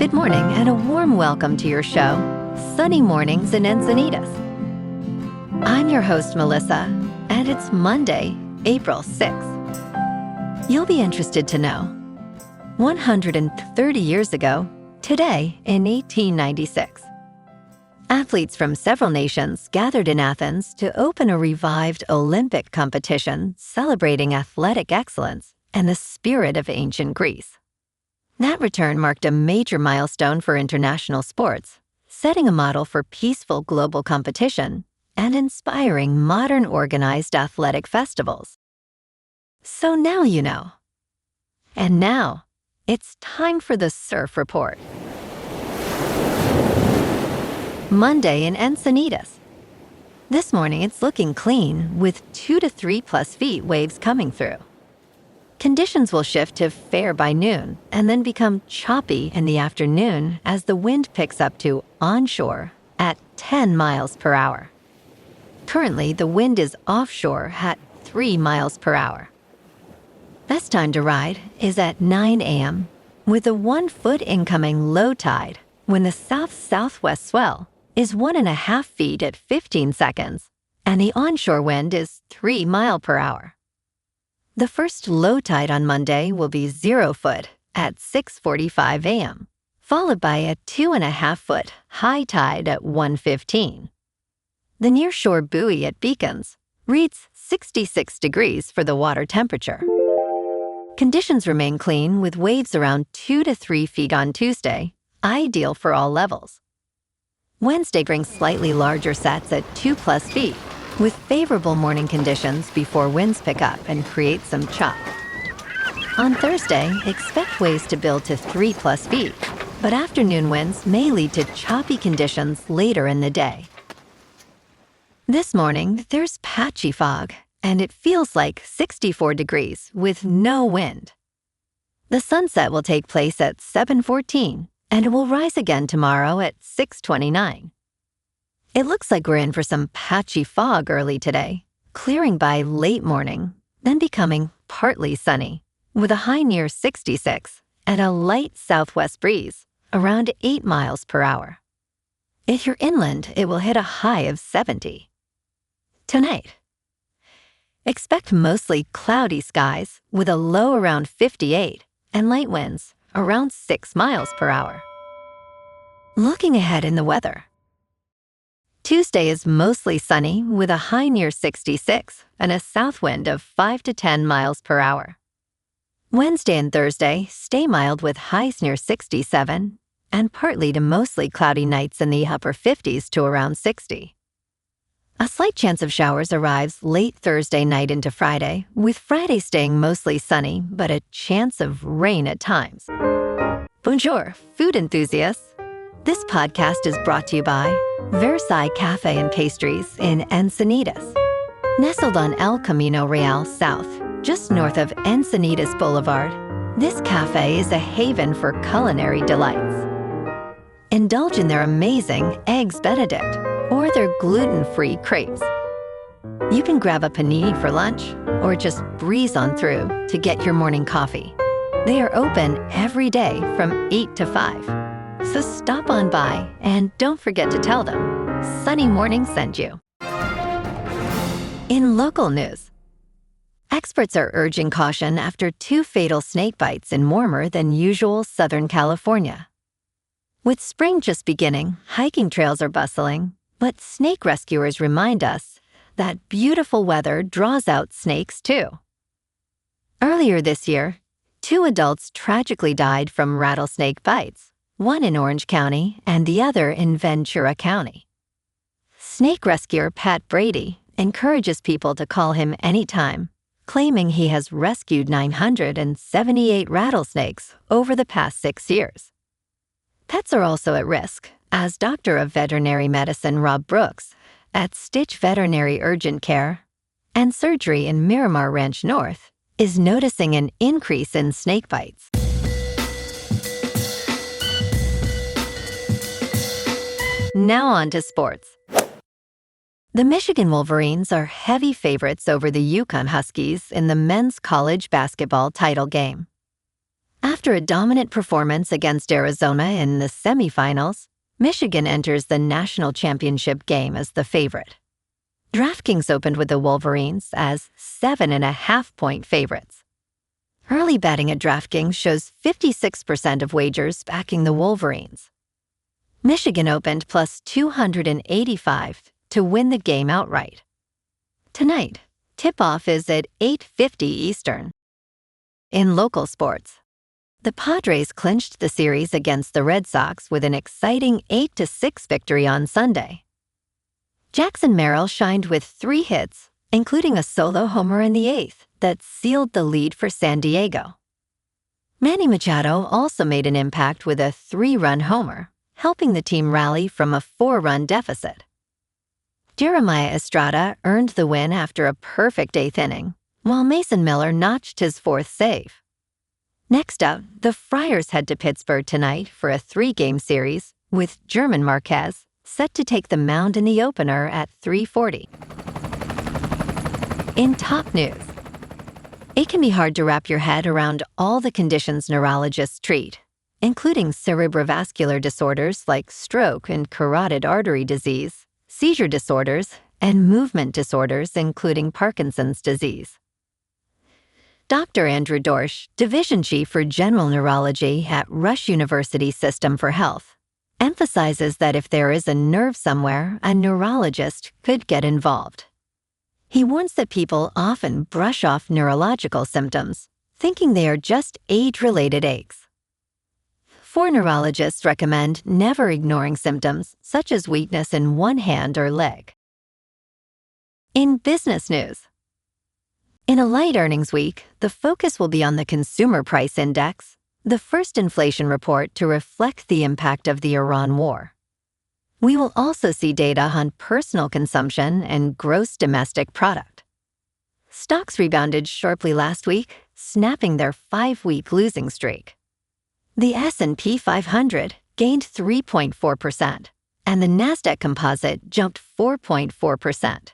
Good morning and a warm welcome to your show, Sunny Mornings in Encinitas. I'm your host, Melissa, and it's Monday, April 6th. You'll be interested to know, 130 years ago, today in 1896, athletes from several nations gathered in Athens to open a revived Olympic competition celebrating athletic excellence and the spirit of ancient Greece. That return marked a major milestone for international sports, setting a model for peaceful global competition and inspiring modern organized athletic festivals. So now you know. And now, it's time for the Surf Report. Monday in Encinitas. This morning it's looking clean with 2 to 3 plus feet waves coming through. Conditions will shift to fair by noon and then become choppy in the afternoon as the wind picks up to onshore at 10 miles per hour. Currently, the wind is offshore at 3 miles per hour. Best time to ride is at 9 a.m. with a 1 foot incoming low tide when the south-southwest swell is 1.5 feet at 15 seconds and the onshore wind is 3 miles per hour. The first low tide on Monday will be 0 foot at 6:45 a.m., followed by a 2.5 foot high tide at 1:15. The nearshore buoy at Beacons reads 66 degrees for the water temperature. Conditions remain clean with waves around 2 to 3 feet on Tuesday, ideal for all levels. Wednesday brings slightly larger sets at 2 plus feet, with favorable morning conditions before winds pick up and create some chop. On Thursday, expect waves to build to 3 plus feet, but afternoon winds may lead to choppy conditions later in the day. This morning, there's patchy fog, and it feels like 64 degrees with no wind. The sunset will take place at 7:14, and it will rise again tomorrow at 6:29. It looks like we're in for some patchy fog early today, clearing by late morning, then becoming partly sunny, with a high near 66 and a light southwest breeze around 8 miles per hour. If you're inland, it will hit a high of 70. Tonight, expect mostly cloudy skies with a low around 58 and light winds around 6 miles per hour. Looking ahead in the weather, Tuesday is mostly sunny with a high near 66 and a south wind of 5 to 10 miles per hour. Wednesday and Thursday stay mild with highs near 67 and partly to mostly cloudy nights in the upper 50s to around 60. A slight chance of showers arrives late Thursday night into Friday, with Friday staying mostly sunny but a chance of rain at times. Bonjour, food enthusiasts. This podcast is brought to you by Versailles Cafe and Pastries in Encinitas. Nestled on El Camino Real South, just north of Encinitas Boulevard, this cafe is a haven for culinary delights. Indulge in their amazing Eggs Benedict or their gluten-free crepes. You can grab a panini for lunch or just breeze on through to get your morning coffee. They are open every day from 8 to 5. So stop on by and don't forget to tell them Sunny Morning sent you. In local news, experts are urging caution after 2 fatal snake bites in warmer than usual Southern California. With spring just beginning, hiking trails are bustling, but snake rescuers remind us that beautiful weather draws out snakes too. Earlier this year, 2 adults tragically died from rattlesnake bites, one in Orange County and the other in Ventura County. Snake rescuer Pat Brady encourages people to call him anytime, claiming he has rescued 978 rattlesnakes over the past 6 years. Pets are also at risk, as Doctor of Veterinary Medicine Rob Brooks at Stitch Veterinary Urgent Care and Surgery in Miramar Ranch North is noticing an increase in snake bites. Now on to sports. The Michigan Wolverines are heavy favorites over the Yukon Huskies in the men's college basketball title game. After a dominant performance against Arizona in the semifinals, Michigan enters the national championship game as the favorite. DraftKings opened with the Wolverines as 7.5-point favorites. Early betting at DraftKings shows 56% of wagers backing the Wolverines. Michigan opened plus 285 to win the game outright. Tonight, tip-off is at 8:50 Eastern. In local sports, the Padres clinched the series against the Red Sox with an exciting 8-6 victory on Sunday. Jackson Merrill shined with 3 hits, including a solo homer in the 8th that sealed the lead for San Diego. Manny Machado also made an impact with a 3-run homer, helping the team rally from a 4-run deficit. Jeremiah Estrada earned the win after a perfect 8th inning, while Mason Miller notched his 4th save. Next up, the Friars head to Pittsburgh tonight for a 3-game series with German Marquez set to take the mound in the opener at 3:40. In top news, it can be hard to wrap your head around all the conditions neurologists treat, including cerebrovascular disorders like stroke and carotid artery disease, seizure disorders, and movement disorders including Parkinson's disease. Dr. Andrew Dorsch, Division Chief for General Neurology at Rush University System for Health, emphasizes that if there is a nerve somewhere, a neurologist could get involved. He warns that people often brush off neurological symptoms, thinking they are just age-related aches. 4 neurologists recommend never ignoring symptoms such as weakness in one hand or leg. In business news, in a light earnings week, the focus will be on the Consumer Price Index, the first inflation report to reflect the impact of the Iran war. We will also see data on personal consumption and gross domestic product. Stocks rebounded sharply last week, snapping their 5-week losing streak. The S&P 500 gained 3.4%, and the Nasdaq Composite jumped 4.4%.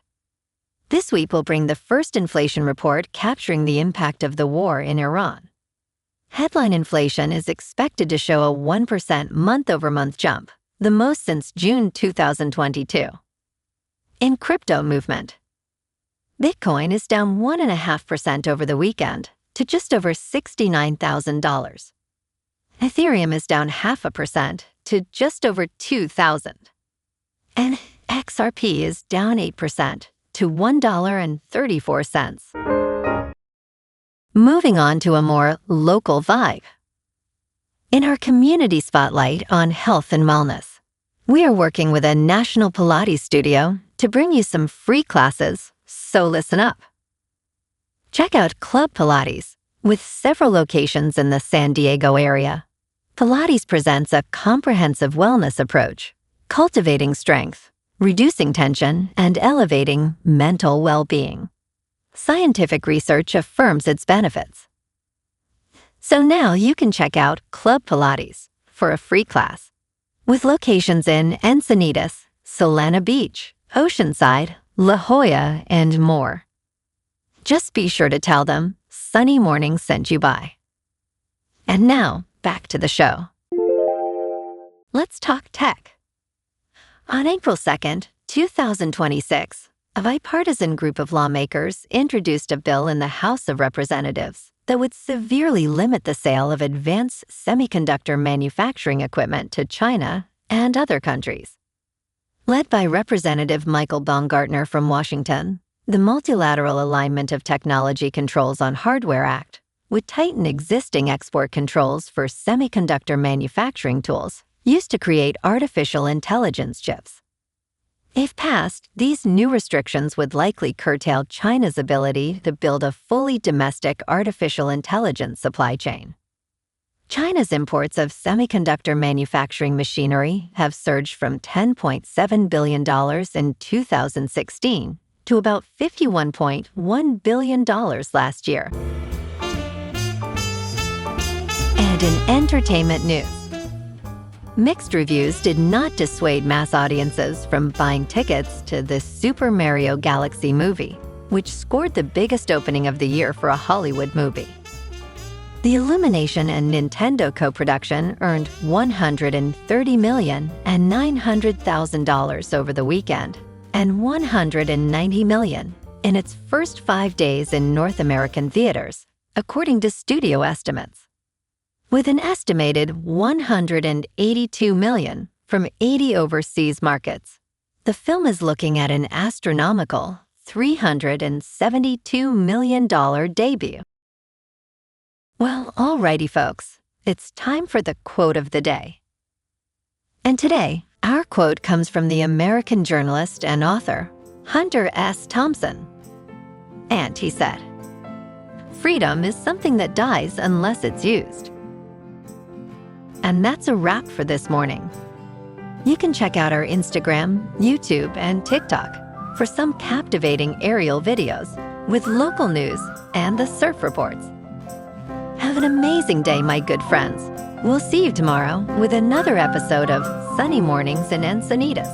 This week will bring the first inflation report capturing the impact of the war in Iran. Headline inflation is expected to show a 1% month-over-month jump, the most since June 2022. In crypto movement, Bitcoin is down 1.5% over the weekend to just over $69,000. Ethereum is down 0.5% to just over $2,000. And XRP is down 8% to $1.34. Moving on to a more local vibe. In our community spotlight on health and wellness, we are working with a national Pilates studio to bring you some free classes, so listen up. Check out Club Pilates, with several locations in the San Diego area. Pilates presents a comprehensive wellness approach, cultivating strength, reducing tension, and elevating mental well-being. Scientific research affirms its benefits. So now you can check out Club Pilates for a free class, with locations in Encinitas, Solana Beach, Oceanside, La Jolla, and more. Just be sure to tell them Sunny Morning sent you by. And now, back to the show. Let's talk tech. On April 2nd, 2026, a bipartisan group of lawmakers introduced a bill in the House of Representatives that would severely limit the sale of advanced semiconductor manufacturing equipment to China and other countries. Led by Representative Michael Baumgartner from Washington, the Multilateral Alignment of Technology Controls on Hardware Act would tighten existing export controls for semiconductor manufacturing tools used to create artificial intelligence chips. If passed, these new restrictions would likely curtail China's ability to build a fully domestic artificial intelligence supply chain. China's imports of semiconductor manufacturing machinery have surged from $10.7 billion in 2016 to about $51.1 billion last year. And in entertainment news, mixed reviews did not dissuade mass audiences from buying tickets to the Super Mario Galaxy movie, which scored the biggest opening of the year for a Hollywood movie. The Illumination and Nintendo co-production earned $130 million and $900,000 over the weekend, and $190 million in its first 5 days in North American theaters, according to studio estimates. With an estimated $182 million from 80 overseas markets, the film is looking at an astronomical $372 million debut. Well, alrighty folks, it's time for the quote of the day. And today, our quote comes from the American journalist and author, Hunter S. Thompson. And he said, "Freedom is something that dies unless it's used." And that's a wrap for this morning. You can check out our Instagram, YouTube, and TikTok for some captivating aerial videos with local news and the surf reports. Have an amazing day, my good friends. We'll see you tomorrow with another episode of Sunny Mornings in Encinitas.